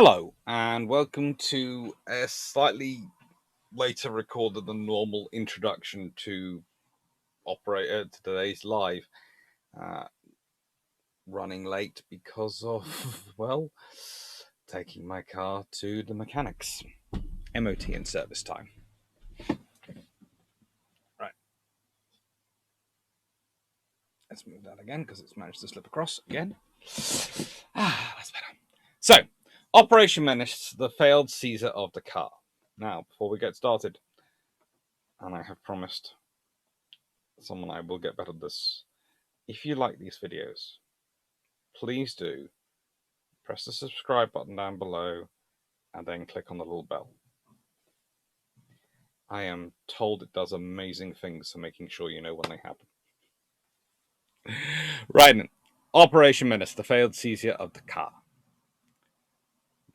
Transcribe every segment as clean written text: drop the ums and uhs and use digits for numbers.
Hello, and welcome to a slightly later recorded than normal introduction to today's live. Uh, Running late because of, well, taking my car to the mechanics. MOT and service time. Right. Let's move that again because it's managed to slip across again. That's better. So, Operation Menace, the failed seizure of the car. Now, before we get started, and I have promised someone I will get better at this. If you like these videos, please do press the subscribe button down below and then click on the little bell. I am told it does amazing things for making sure you know when they happen. Right then. Operation Menace, the failed seizure of the car.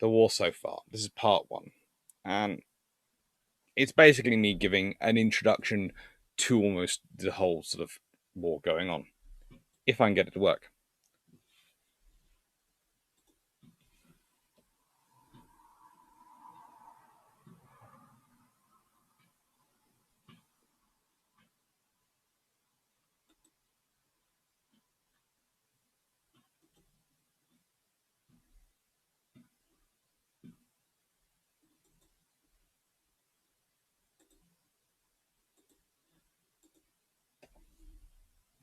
The war so far. This is part one. And it's basically me giving an introduction to almost the whole sort of war going on. If I can get it to work.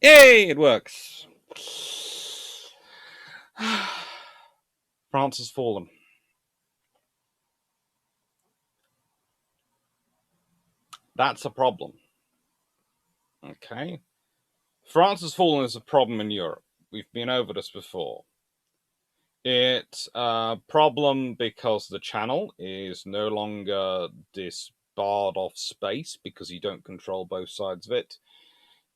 Yay, it works. France has fallen. That's a problem. Okay. France has fallen as a problem in Europe. We've been over this before. It's a problem because the channel is no longer this barred off space because you don't control both sides of it.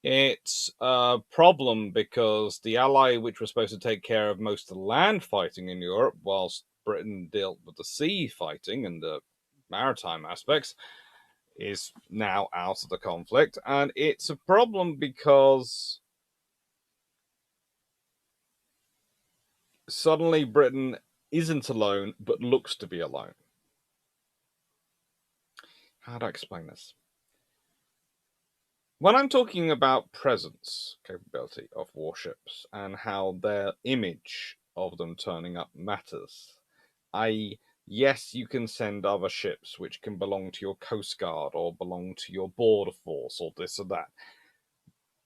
It's a problem because the ally which was supposed to take care of most of the land fighting in Europe, whilst Britain dealt with the sea fighting and the maritime aspects, is now out of the conflict. And it's a problem because suddenly Britain isn't alone, but looks to be alone. How do I explain this? When I'm talking about presence capability of warships and how their image of them turning up matters, i.e., yes, you can send other ships which can belong to your coast guard or belong to your border force or this or that.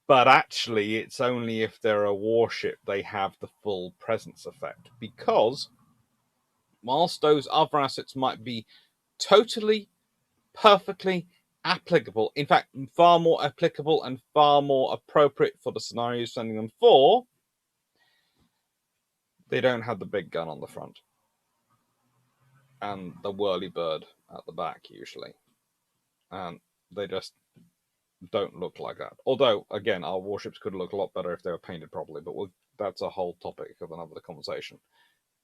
But actually, it's only if they're a warship they have the full presence effect. Because whilst those other assets might be totally, perfectly applicable, in fact, far more applicable and far more appropriate for the scenario you're sending them for, they don't have the big gun on the front and the whirly-bird at the back, usually. And they just don't look like that. Although, again, our warships could look a lot better if they were painted properly, but that's a whole topic of another conversation.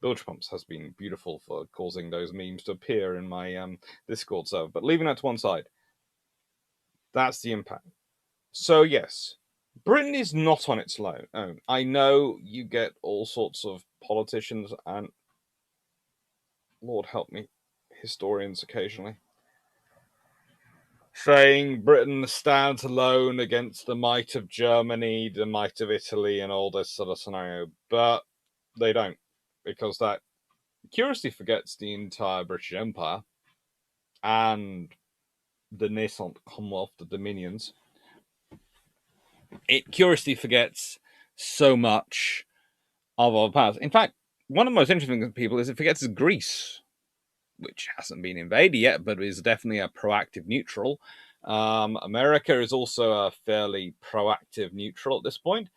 Bilge Pumps has been beautiful for causing those memes to appear in my Discord server. But leaving that to one side, that's the impact. So, yes, Britain is not on its own. I know you get all sorts of politicians and, Lord help me, historians occasionally, saying Britain stands alone against the might of Germany, the might of Italy, and all this sort of scenario. But they don't, because that curiously forgets the entire British Empire and the nascent Commonwealth, the Dominions. It curiously forgets so much of our past. In fact, one of the most interesting people is it forgets Greece, which hasn't been invaded yet, but is definitely a proactive neutral. America is also a fairly proactive neutral at this point.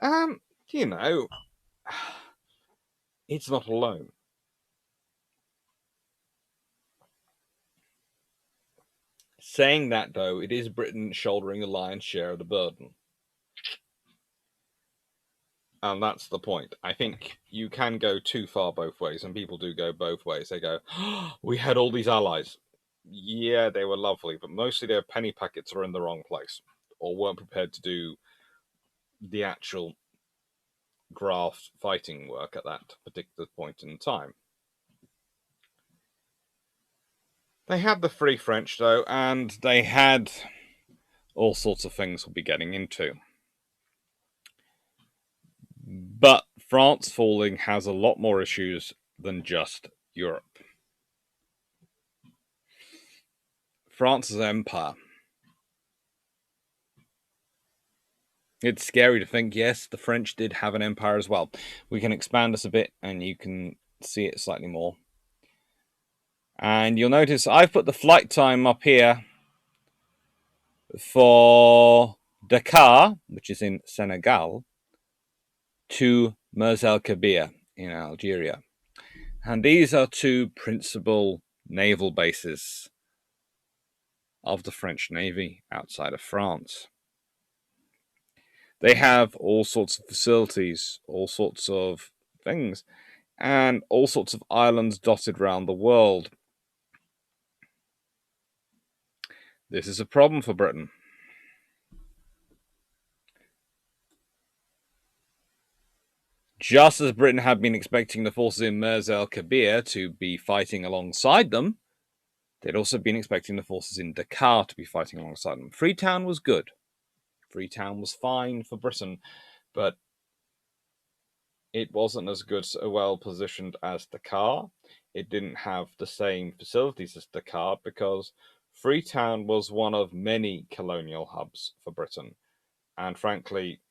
You know, it's not alone. Saying that, though, it is Britain shouldering the lion's share of the burden. And that's the point. I think you can go too far both ways, and people do go both ways. They go, oh, we had all these allies. Yeah, they were lovely, but mostly their penny packets are in the wrong place, or weren't prepared to do the actual graft fighting work at that particular point in time. They had the Free French, though, and they had all sorts of things we'll be getting into. But France falling has a lot more issues than just Europe. France's empire. It's scary to think, yes, the French did have an empire as well. We can expand this a bit and you can see it slightly more. And you'll notice I've put the flight time up here for Dakar, which is in Senegal, to Mers el Kabir in Algeria. And these are two principal naval bases of the French Navy outside of France. They have all sorts of facilities, all sorts of things, and all sorts of islands dotted around the world. This is a problem for Britain. Just as Britain had been expecting the forces in Mers el Kabir to be fighting alongside them, they'd also been expecting the forces in Dakar to be fighting alongside them. Freetown was good. Freetown was fine for Britain, but it wasn't as good, well positioned as Dakar. It didn't have the same facilities as Dakar because Freetown was one of many colonial hubs for Britain. And frankly,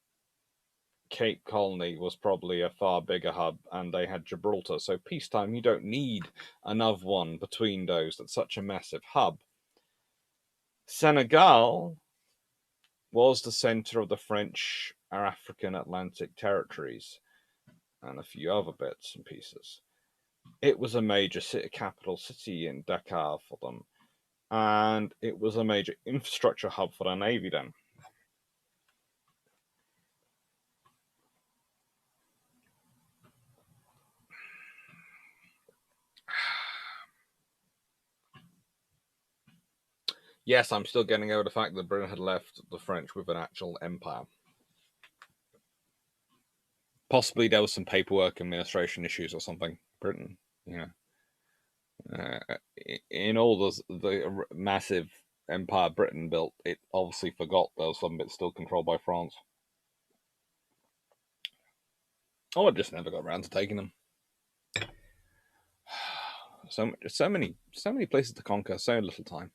Cape Colony was probably a far bigger hub, and they had Gibraltar. So peacetime, you don't need another one between those. That's such a massive hub. Senegal was the center of the French African Atlantic territories and a few other bits and pieces. It was a major capital city in Dakar for them, and it was a major infrastructure hub for their navy then. Yes, I'm still getting over the fact that Britain had left the French with an actual empire. Possibly there was some paperwork administration issues or something. Britain, in all the massive empire Britain built, it obviously forgot there was some bits still controlled by France. Oh, it just never got around to taking them. So many places to conquer, so little time.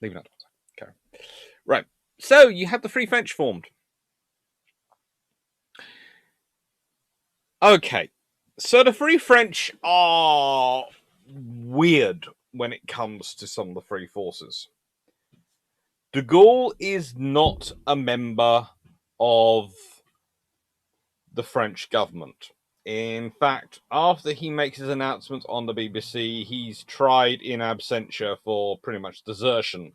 Leaving that. Okay, right. So you had the Free French formed. Okay, so the Free French are weird when it comes to some of the free forces. De Gaulle is not a member of the French government. In fact, after he makes his announcement on the BBC, he's tried in absentia for pretty much desertion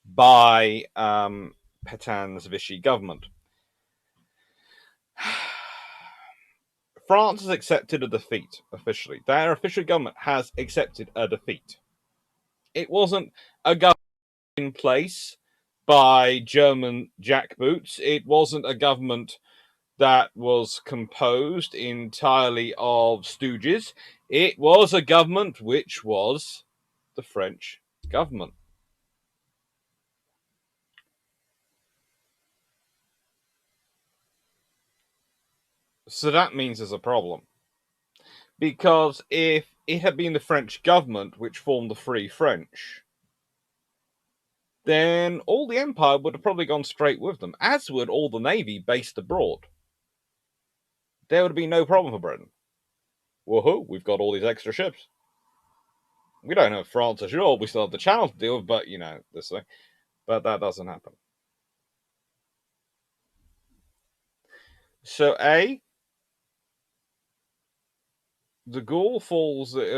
by Pétain's Vichy government. France has accepted a defeat officially. Their official government has accepted a defeat. It wasn't a government in place by German jackboots. It wasn't a government that was composed entirely of stooges. It was a government which was the French government. So that means there's a problem. Because if it had been the French government which formed the Free French, then all the empire would have probably gone straight with them, as would all the navy based abroad. There would be no problem for Britain. Woohoo, we've got all these extra ships. We don't have France ashore, we still have the Channel to deal with, but this thing. But that doesn't happen. So de Gaulle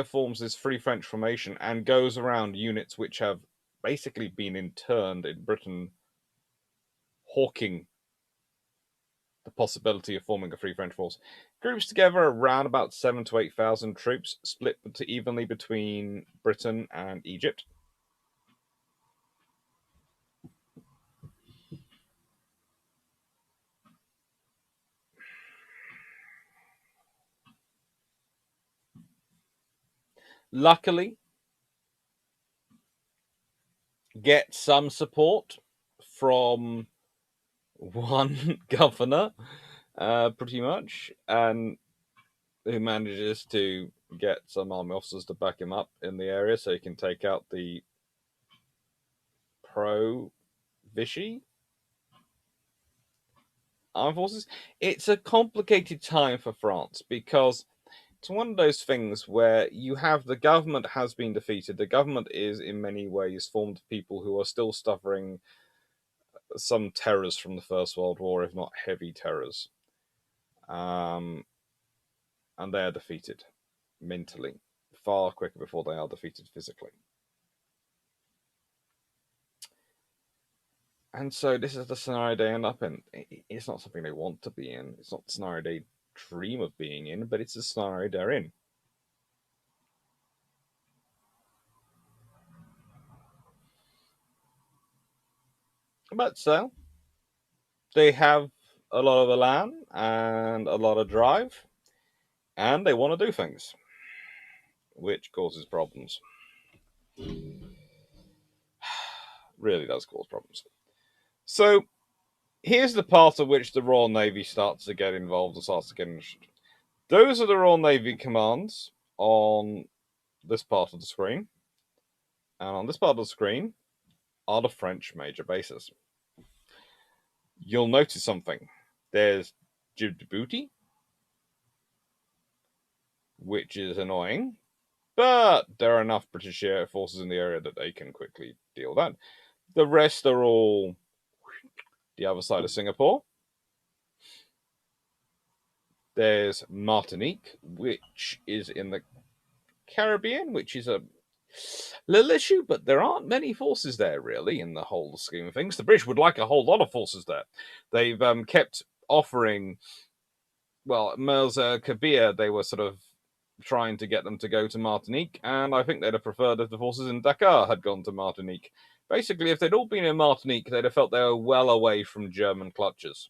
forms this Free French formation and goes around units which have basically been interned in Britain, hawking the possibility of forming a Free French force. Groups together around about 7,000 to 8,000 troops, split evenly between Britain and Egypt. Luckily, get some support from one governor, pretty much, and who manages to get some army officers to back him up in the area so he can take out the pro-Vichy armed forces. It's a complicated time for France because it's one of those things where you have the government has been defeated. The government is in many ways formed of people who are still suffering some terrors from the First World War, if not heavy terrors. And they are defeated mentally far quicker before they are defeated physically. And so this is the scenario they end up in. It's not something they want to be in. It's not the scenario they dream of being in, but it's the scenario they're in. But so, they have a lot of elan and a lot of drive, and they want to do things, which causes problems. Really does cause problems. So, here's the part of which the Royal Navy starts to get involved and starts to get interested. Those are the Royal Navy commands on this part of the screen. And on this part of the screen are the French major bases. You'll notice something. There's Djibouti, which is annoying, but there are enough British air forces in the area that they can quickly deal with that. The rest are all the other side of Singapore. There's Martinique, which is in the Caribbean, which is a little issue, but there aren't many forces there, really, in the whole scheme of things. The British would like a whole lot of forces there. They've kept offering, well, Mirza Kabir, they were sort of trying to get them to go to Martinique, and I think they'd have preferred if the forces in Dakar had gone to Martinique. Basically, if they'd all been in Martinique, they'd have felt they were well away from German clutches.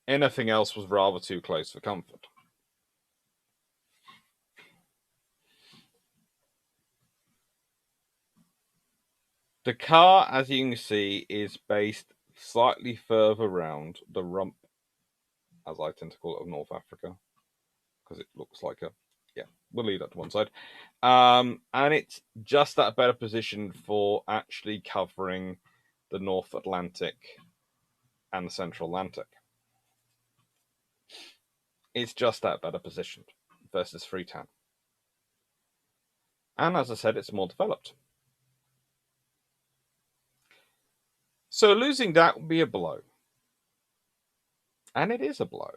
Anything else was rather too close for comfort. Dakar, as you can see, is based slightly further round the rump, as I tend to call it, of North Africa, because it looks like a, yeah, we'll leave that to one side. And it's just at a better position for actually covering the North Atlantic and the Central Atlantic. It's just that better positioned versus Freetown. And as I said, it's more developed. So losing that would be a blow. And it is a blow.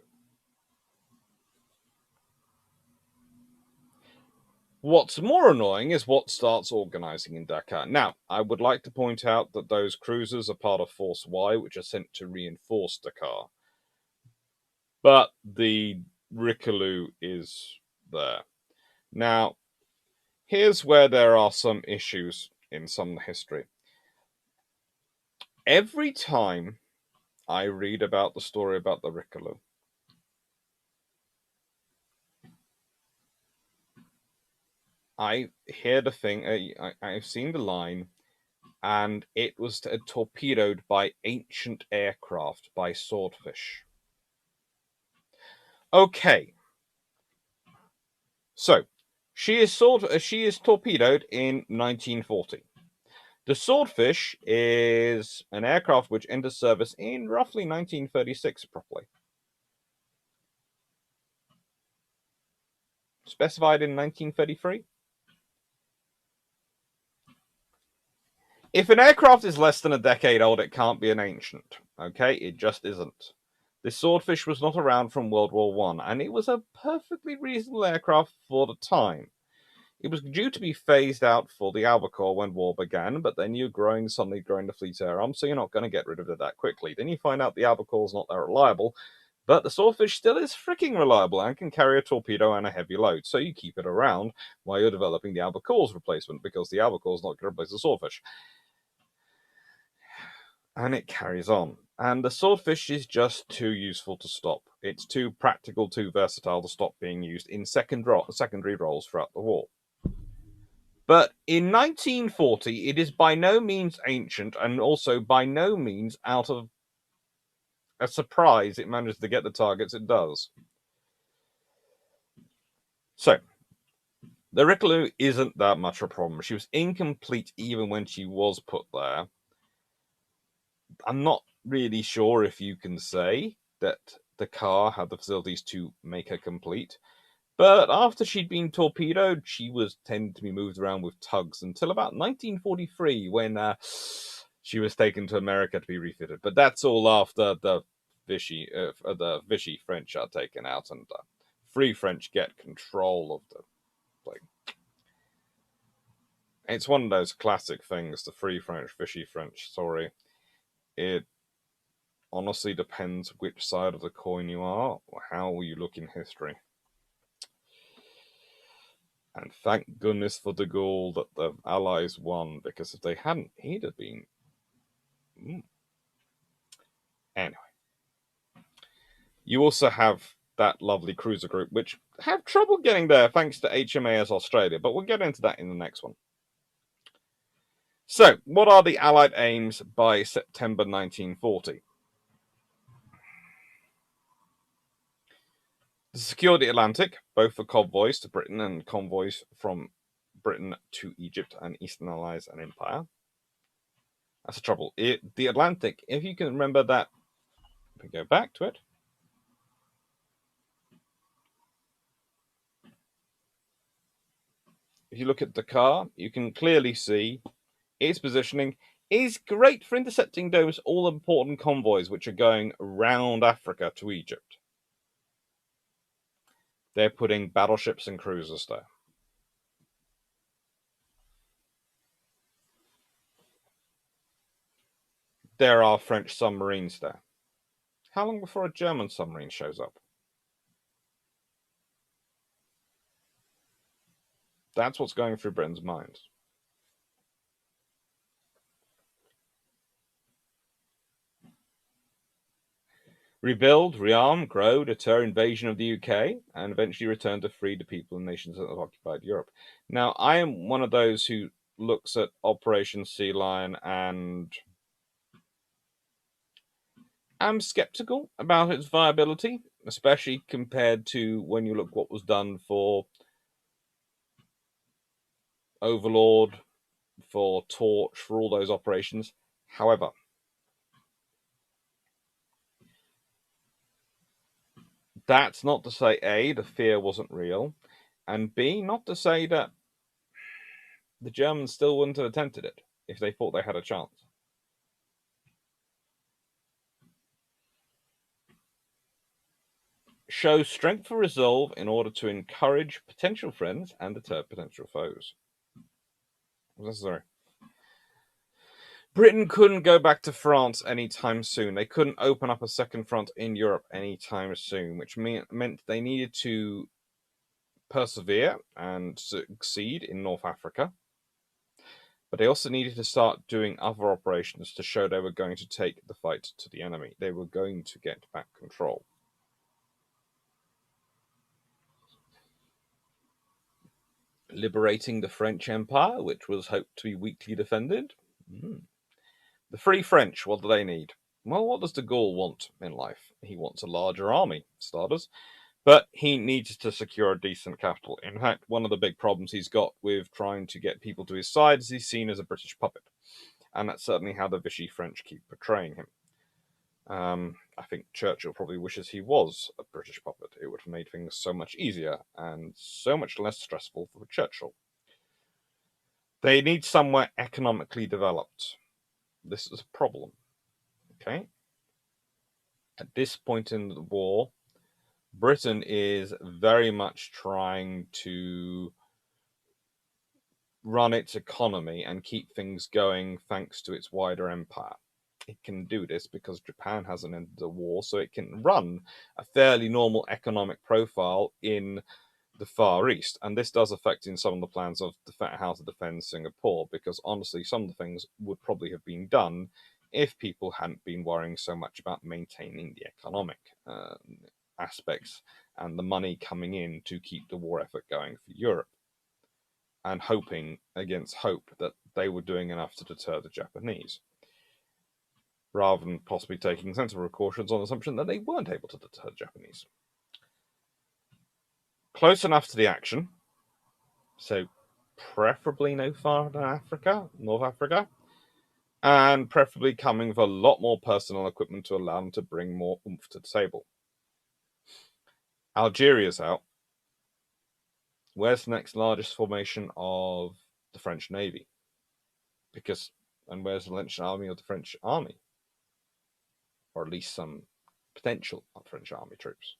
What's more annoying is what starts organising in Dakar. Now, I would like to point out that those cruisers are part of Force Y, which are sent to reinforce Dakar. But the Rickaloo is there. Now, here's where there are some issues in some history. Every time I read about the story about the Rickaloo, I hear the thing, I've seen the line, and it was torpedoed by ancient aircraft, by swordfish. Okay. So, she is torpedoed in 1940. The Swordfish is an aircraft which enters service in roughly 1936, properly. Specified in 1933. If an aircraft is less than a decade old, it can't be an ancient. Okay, it just isn't. The Swordfish was not around from World War I, and it was a perfectly reasonable aircraft for the time. It was due to be phased out for the Albacore when war began, but then you're suddenly growing the fleet air arm, so you're not going to get rid of it that quickly. Then you find out the Albacore's not that reliable, but the Swordfish still is freaking reliable and can carry a torpedo and a heavy load, so you keep it around while you're developing the Albacore's replacement, because the Albacore's not going to replace the Swordfish. And it carries on. And the Swordfish is just too useful to stop. It's too practical, too versatile to stop being used in secondary roles throughout the war. But in 1940, it is by no means ancient, and also by no means out of a surprise it manages to get the targets it does. So, the Rickaloo isn't that much of a problem. She was incomplete even when she was put there. I'm not really sure if you can say that the car had the facilities to make her complete. But after she'd been torpedoed, she was tended to be moved around with tugs until about 1943, when she was taken to America to be refitted. But that's all after the Vichy French are taken out, and Free French get control of the thing. It's one of those classic things, the Free French, Vichy French story. It honestly depends which side of the coin you are, or how you look in history. And thank goodness for de Gaulle that the Allies won, because if they hadn't, he'd have been. Anyway, you also have that lovely cruiser group, which have trouble getting there thanks to HMAS Australia, but we'll get into that in the next one. So, what are the Allied aims by September 1940? To secure the Atlantic, both for convoys to Britain and convoys from Britain to Egypt and Eastern Allies and Empire. That's the trouble. The Atlantic, if you can remember that, we go back to it. If you look at the car, you can clearly see its positioning is great for intercepting those all-important convoys which are going around Africa to Egypt. They're putting battleships and cruisers there. There are French submarines there. How long before a German submarine shows up? That's what's going through Britain's minds. Rebuild, rearm, grow, deter invasion of the UK, and eventually return to free the people and nations that have occupied Europe. Now, I am one of those who looks at Operation Sea Lion and I'm skeptical about its viability, especially compared to when you look what was done for Overlord, for Torch, for all those operations. However, that's not to say A, the fear wasn't real, and B, not to say that the Germans still wouldn't have attempted it if they thought they had a chance. Show strength or resolve in order to encourage potential friends and deter potential foes. Necessary. Britain couldn't go back to France anytime soon. They couldn't open up a second front in Europe anytime soon, which meant they needed to persevere and succeed in North Africa. But they also needed to start doing other operations to show they were going to take the fight to the enemy. They were going to get back control. Liberating the French Empire, which was hoped to be weakly defended. The Free French, what do they need? Well, what does de Gaulle want in life? He wants a larger army, starters, but he needs to secure a decent capital. In fact, one of the big problems he's got with trying to get people to his side is he's seen as a British puppet, and that's certainly how the Vichy French keep portraying him. I think Churchill probably wishes he was a British puppet. It would have made things so much easier and so much less stressful for Churchill. They need somewhere economically developed. This is a problem. Okay? At this point in the war, Britain is very much trying to run its economy and keep things going thanks to its wider empire. It can do this because Japan hasn't ended the war, so it can run a fairly normal economic profile in the Far East. And this does affect in some of the plans of how to defend Singapore, because honestly, some of the things would probably have been done if people hadn't been worrying so much about maintaining the economic aspects and the money coming in to keep the war effort going for Europe. and hoping against hope that they were doing enough to deter the Japanese, rather than possibly taking sensible precautions on the assumption that they weren't able to deter the Japanese. Close enough to the action, so preferably no farther than Africa, North Africa, and preferably coming with a lot more personnel equipment to allow them to bring more oomph to the table. Algeria's out. Where's the next largest formation of the French Navy? And where's the French army of the French army? Or at least some potential French army troops.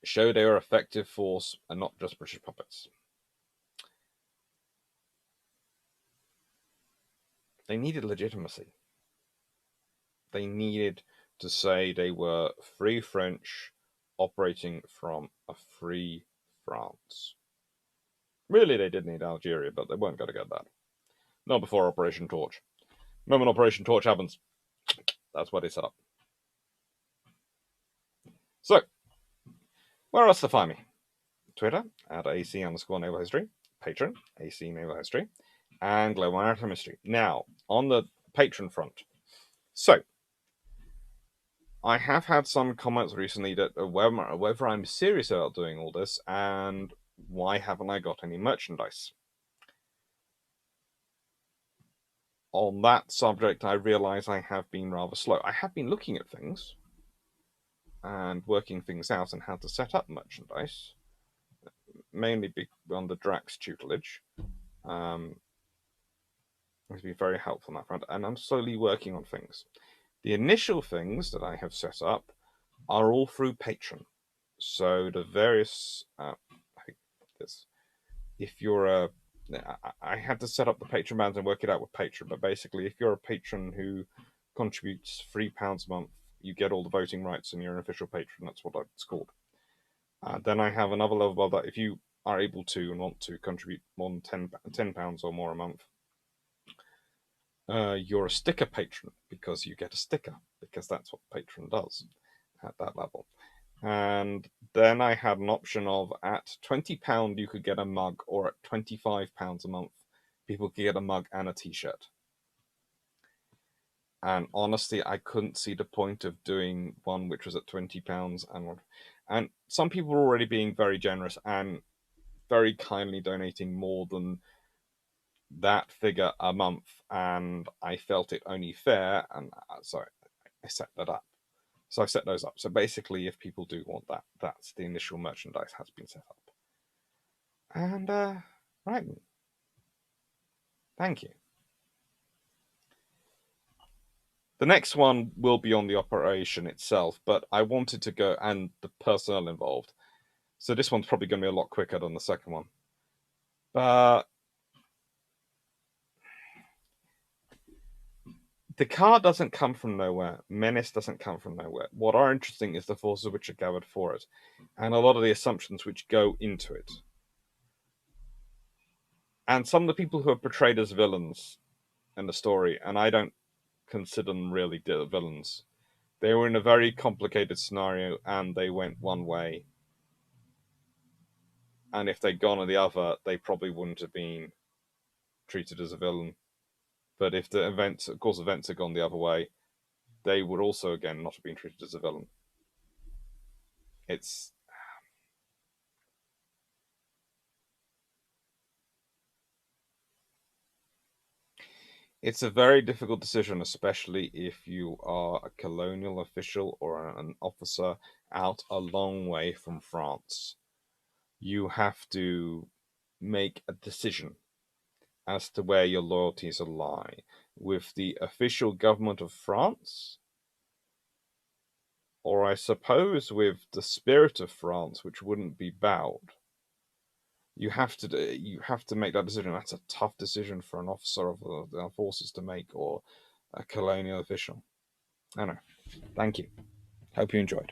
Show they are effective force and not just British puppets. They needed legitimacy. They needed to say they were free French operating from a free France. Really, they did need Algeria, but they weren't going to get that. Not before Operation Torch. The moment Operation Torch happens, that's where they set up. So, where else to find me? Twitter, at AC_Naval History, Patron, AC Naval History, and Global Maritime History. Now, on the Patron front. So, I have had some comments recently that whether I'm serious about doing all this, and why haven't I got any merchandise? On that subject, I realise I have been rather slow. I have been looking at things and working things out and how to set up merchandise, mainly under Drax tutelage. It's been very helpful on that front, and I'm slowly working on things. The initial things that I have set up are all through Patron. So the various, I think this, if you're a, I had to set up the Patron bands and work it out with Patron, but basically if you're a patron who contributes £3 a month, you get all the voting rights and you're an official patron. That's what it's called. Then I have another level above that. If you are able to and want to contribute more than £10 or more a month, you're a sticker patron because you get a sticker, because that's what Patron does at that level. And then I had an option of at £20 you could get a mug, or at £25 a month people could get a mug and a t-shirt. And honestly, I couldn't see the point of doing one which was at £20 and some people were already being very generous and very kindly donating more than that figure a month, and I felt it only fair, and so I set that up. So I set those up. So basically, if people do want that, that's the initial merchandise has been set up. And right, thank you. The next one will be on the operation itself, but I wanted to go and the personnel involved. So this one's probably going to be a lot quicker than the second one. But the car doesn't come from nowhere. Menace doesn't come from nowhere. What are interesting is the forces which are gathered for it, and a lot of the assumptions which go into it. And some of the people who are portrayed as villains in the story, and I don't consider them really villains. They were in a very complicated scenario, and they went one way. And if they'd gone the other, they probably wouldn't have been treated as a villain. But if the events had gone the other way, they would also, again, not have been treated as a villain. It's a very difficult decision, especially if you are a colonial official or an officer out a long way from France. You have to make a decision as to where your loyalties lie. With the official government of France, or I suppose with the spirit of France, which wouldn't be bowed. You have to make that decision. That's a tough decision for an officer of the forces to make, or a colonial official. I know. Thank you. Hope you enjoyed.